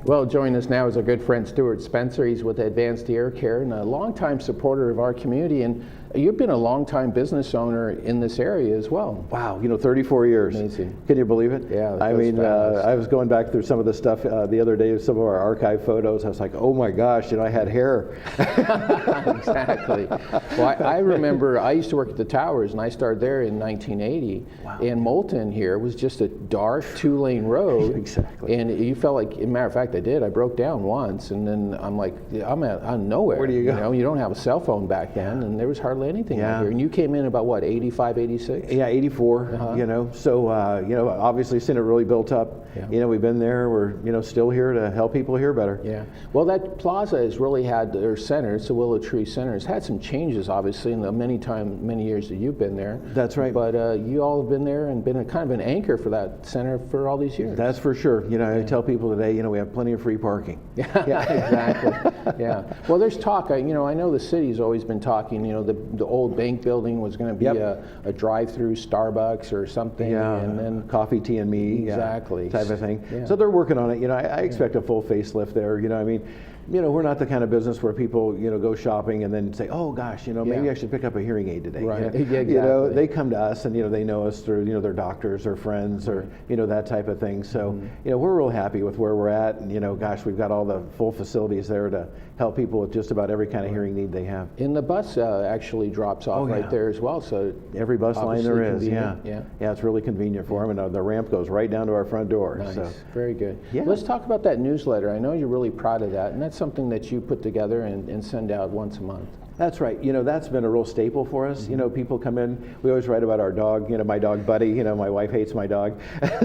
Well, joining us now is our good friend Stuart Spencer. He's with Advanced Ear Care and a longtime supporter of our community. And you've been a longtime business owner in this area as well. Wow, 34 years. Amazing. Can you believe it? Yeah. I mean, I was going back through some of the stuff the other day, some of our archive photos. I was like, oh my gosh, I had hair. Exactly. Well, I remember I used to work at the Towers, and I started there in 1980. Wow. And Moulton here was just a dark 2-lane road. Exactly. And you felt like, as a matter of fact, I did. I broke down once, and then I'm like, I'm out of nowhere. Where do you go? You don't have a cell phone back then, and there was hardly anything out here. And you came in about what, 85, 86? Yeah, 84. So obviously, since it really built up. Yeah. We've been there. We're still here to help people hear better. Yeah. Well, that plaza has really had their center. It's the Willow Tree Center. It's had some changes, obviously, in the many years that you've been there. That's right. But you all have been there and been a kind of an anchor for that center for all these years. That's for sure. I tell people today, we have plenty of free parking. Yeah, exactly. Yeah. Well, there's talk. I know the city's always been talking. The old bank building was going to be a drive-through Starbucks or something. Yeah. And then coffee, tea, and me. Exactly. Type of thing. Yeah. So they're working on it. I expect a full facelift there. We're not the kind of business where people, go shopping and then say, oh gosh, maybe I should pick up a hearing aid today. Right. Yeah, exactly. They come to us and, they know us through, their doctors or friends or, that type of thing. So, we're real happy with where we're at. And, gosh, we've got all the full facilities there to help people with just about every kind of hearing need they have. And the bus actually drops off right there as well. So every bus line there is. Convenient. Yeah, it's really convenient for them. And the ramp goes right down to our front door. Nice. So. Very good. Yeah. Let's talk about that newsletter. I know you're really proud of that, and that's something that you put together and send out once a month. That's right. That's been a real staple for us. People come in, we always write about our dog, my dog Buddy, my wife hates my dog.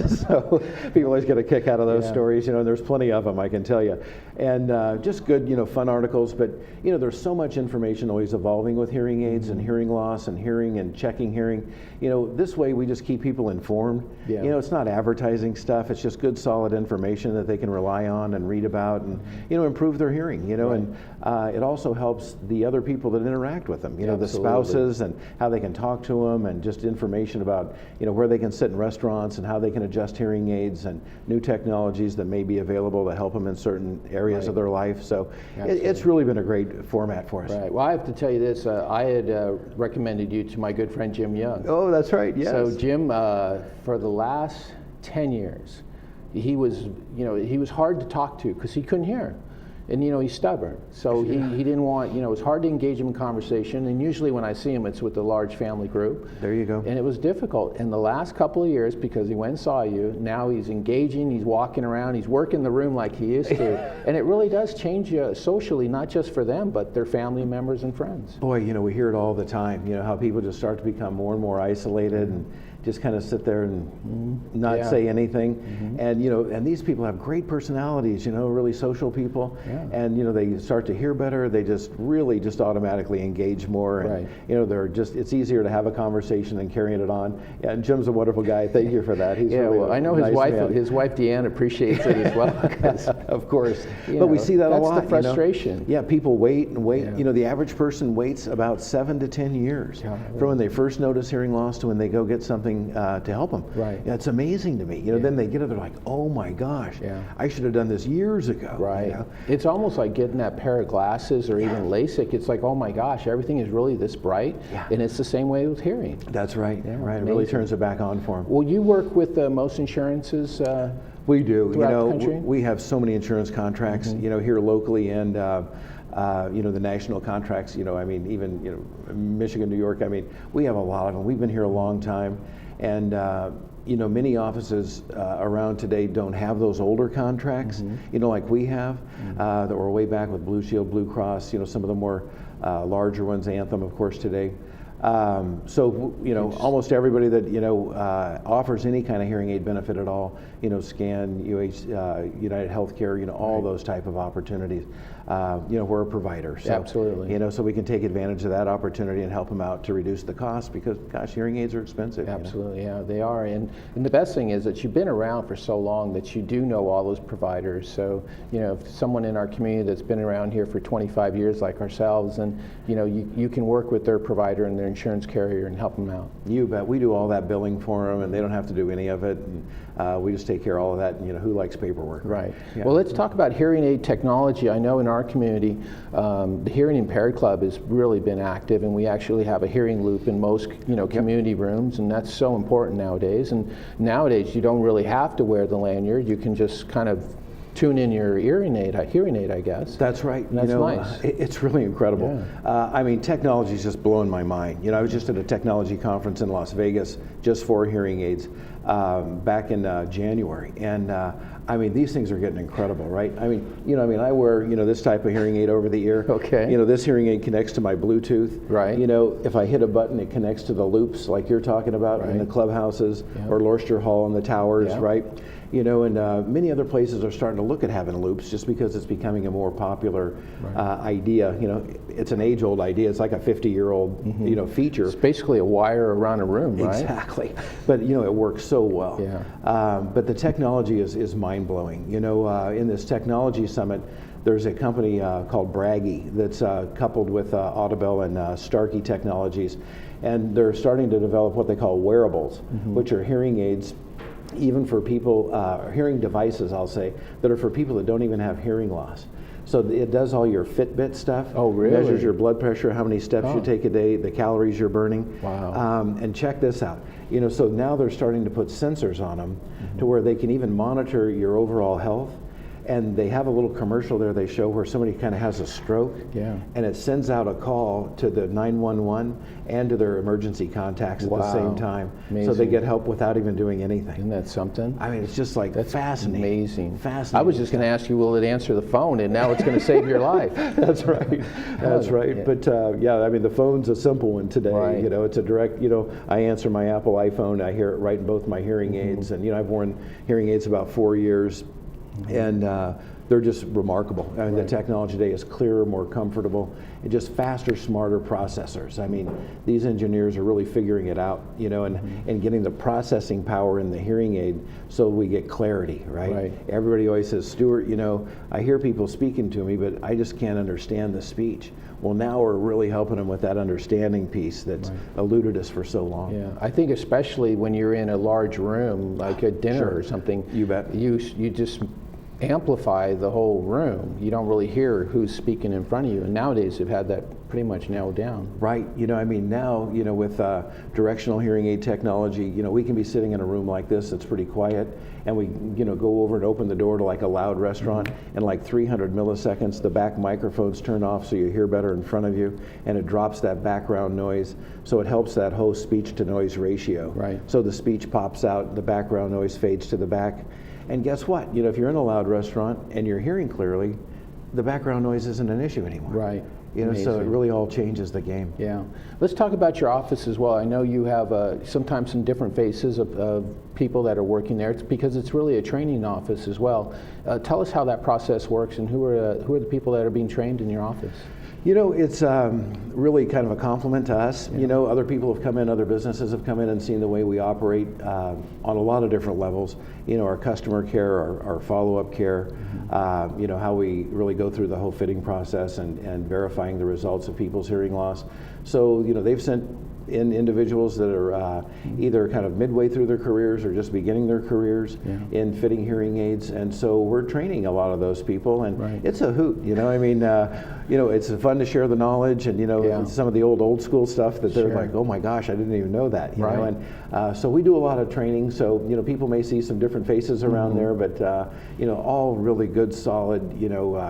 So people always get a kick out of those stories, and there's plenty of them, I can tell you. And just good, fun articles, but, there's so much information always evolving with hearing aids and hearing loss and hearing and checking hearing. This way we just keep people informed. Yeah. It's not advertising stuff, it's just good solid information that they can rely on and read about and, improve their hearing, and it also helps the other people that interact with them, the spouses and how they can talk to them and just information about, where they can sit in restaurants and how they can adjust hearing aids and new technologies that may be available to help them in certain areas of their life. So it's really been a great format for us. Right. Well, I have to tell you this. I had recommended you to my good friend Jim Young. Oh, that's right. Yes. So Jim, for the last 10 years, he was hard to talk to because he couldn't hear. And he's stubborn, so he didn't want, it was hard to engage him in conversation, and usually when I see him it's with a large family group. There you go. And it was difficult. In the last couple of years, because he went and saw you, now he's engaging, he's walking around, he's working the room like he used to. And it really does change you socially, not just for them, but their family members and friends. Boy, we hear it all the time, how people just start to become more and more isolated and just kind of sit there and not say anything. And and these people have great personalities, really social people. And they start to hear better, they just really just automatically engage more, and they're just, it's easier to have a conversation than carrying it on. Yeah, and Jim's a wonderful guy. Thank you for that. He's really well, I know his wife Deanne appreciates it as well. Of course. But we see that a lot. That's the frustration. Yeah, people wait and wait. The average person waits about 7 to 10 years from when they first notice hearing loss to when they go get something to help them. Right. Yeah, it's amazing to me. Then they get it, they're like, oh my gosh, I should have done this years ago. Right. It's almost like getting that pair of glasses or even LASIK. It's like, oh my gosh, everything is really this bright. And it's the same way with hearing. That's right. Yeah, right. It really turns it back on for them. Well, you work with most insurances. We do. Throughout the country? We have so many insurance contracts. Here locally and. The national contracts, even, Michigan, New York, we have a lot of them. We've been here a long time. And, many offices around today don't have those older contracts, like we have, that were way back with Blue Shield, Blue Cross, some of the more larger ones, Anthem, of course, today. Almost everybody that, offers any kind of hearing aid benefit at all, SCAN, United Healthcare, all those type of opportunities. We're a provider. So, absolutely. So we can take advantage of that opportunity and help them out to reduce the cost because, gosh, hearing aids are expensive. Absolutely, yeah, they are. And the best thing is that you've been around for so long that you do know all those providers. So, if someone in our community that's been around here for 25 years like ourselves, and, you can work with their provider and their insurance carrier and help them out. You bet. We do all that billing for them, and they don't have to do any of it. And, we just take care of all of that. And, who likes paperwork? Right. Yeah. Well, let's talk about hearing aid technology. I know in our community, the Hearing Impaired Club has really been active, and we actually have a hearing loop in most community rooms, and that's so important nowadays. And nowadays, you don't really have to wear the lanyard. You can just kind of tune in your hearing aid, I guess. That's right. And that's nice. It's really incredible. Yeah. I mean, technology is just blowing my mind. I was just at a technology conference in Las Vegas just for hearing aids back in January, and I mean, these things are getting incredible, right? I mean, I wear this type of hearing aid over the ear. Okay. This hearing aid connects to my Bluetooth. Right. If I hit a button, it connects to the loops like you're talking about in the clubhouses or Lorster Hall and the towers, right? And many other places are starting to look at having loops just because it's becoming a more popular idea. It's an age-old idea. It's like a 50-year-old, feature. It's basically a wire around a room, right? Exactly. But, it works so well. Yeah. But the technology is mind-blowing. In this technology summit, there's a company called Braggy that's coupled with Audibel and Starkey Technologies, and they're starting to develop what they call wearables, which are hearing aids even for people, hearing devices, I'll say, that are for people that don't even have hearing loss. So it does all your Fitbit stuff. Oh, really? It measures your blood pressure, how many steps you take a day, the calories you're burning. Wow. And check this out. So now they're starting to put sensors on them to where they can even monitor your overall health. And they have a little commercial there they show where somebody kind of has a stroke, and it sends out a call to the 911 and to their emergency contacts at the same time. Amazing. So they get help without even doing anything. Isn't that something? I mean, it's just like That's fascinating. Amazing. Fascinating. I was just going to ask you, will it answer the phone? And now it's going to save your life. That's right. That's right. Yeah. But I mean, the phone's a simple one today. Right. It's a direct. I answer my Apple iPhone. I hear it right in both my hearing aids, and I've worn hearing aids about 4 years, and they're just remarkable. I mean, the technology today is clearer, more comfortable, and just faster, smarter processors. I mean, these engineers are really figuring it out, and getting the processing power in the hearing aid so we get clarity, right? Everybody always says, Stuart, I hear people speaking to me, but I just can't understand the speech. Well, now we're really helping them with that understanding piece that's eluded us for so long. Yeah, I think especially when you're in a large room, like a dinner or something. You bet. You just amplify the whole room. You don't really hear who's speaking in front of you, and nowadays they've had that pretty much nailed down. Right. I mean, now, with directional hearing aid technology, we can be sitting in a room like this that's pretty quiet, and we, go over and open the door to like a loud restaurant, and like 300 milliseconds, the back microphones turn off so you hear better in front of you, and it drops that background noise, so it helps that whole speech-to-noise ratio. Right. So the speech pops out, the background noise fades to the back. And guess what? If you're in a loud restaurant and you're hearing clearly, the background noise isn't an issue anymore. Right. So it really all changes the game. Yeah. Let's talk about your office as well. I know you have sometimes some different faces of people that are working there. It's because it's really a training office as well. Tell us how that process works, and who are the people that are being trained in your office? It's really kind of a compliment to us. Other people have come in, other businesses have come in and seen the way we operate on a lot of different levels. Our customer care, our follow-up care, how we really go through the whole fitting process and verifying the results of people's hearing loss. So, they've sent in individuals that are either kind of midway through their careers or just beginning their careers in fitting hearing aids, and so we're training a lot of those people, and it's a hoot. It's fun to share the knowledge, and some of the old school stuff that they're like, oh my gosh, I didn't even know that. You know, and so we do a lot of training. So people may see some different faces around there, but all really good, solid,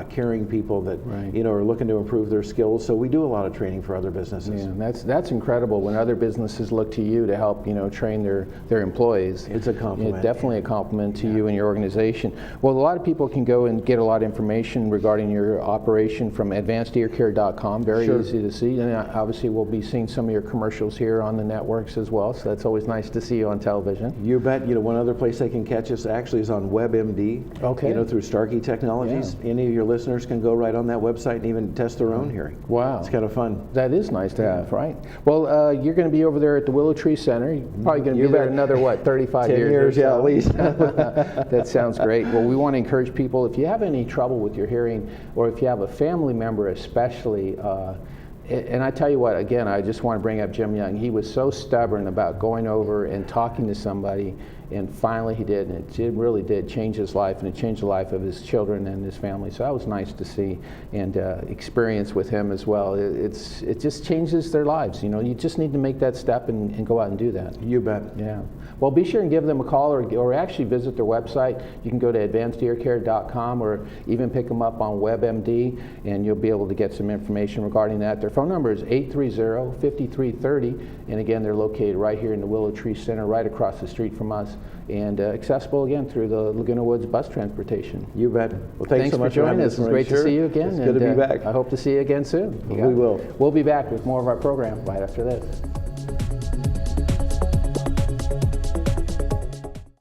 caring people that are looking to improve their skills. So we do a lot of training for other businesses. Yeah, that's incredible when other businesses look to you to help train their employees. It's a compliment. It's definitely a compliment to you and your organization. Well, a lot of people can go and get a lot of information regarding your operation from advancedearcare.com. Very easy to see, and obviously we'll be seeing some of your commercials here on the networks as well, so that's always nice to see you on television. You bet. One other place they can catch us actually is on WebMD. Okay. Through Starkey Technologies. Yeah. Any of your listeners can go right on that website and even test their own hearing. Wow. It's kind of fun. That is nice to have, right? Well, you're going to be over there at the Willow Tree Center. You're probably going to be there another, 35 10 years, or so. yeah, at least. That sounds great. Well, we want to encourage people, if you have any trouble with your hearing, or if you have a family member especially, And I tell you what, again, I just want to bring up Jim Young. He was so stubborn about going over and talking to somebody, and finally he did, and it really did change his life, and it changed the life of his children and his family. So that was nice to see and experience with him as well. It just changes their lives. You know, you just need to make that step and go out and do that. You bet. Yeah. Well, be sure and give them a call or actually visit their website. You can go to advancedearcare.com or even pick them up on WebMD, and you'll be able to get some information regarding that. Their phone number is 830-5330, and again, they're located right here in the Willow Tree Center, right across the street from us, and accessible again through the Laguna Woods bus transportation. You bet. Well, thanks so much for joining us. It's great to see you again. It's good to be back. I hope to see you again soon. We will. We'll be back with more of our program right after this.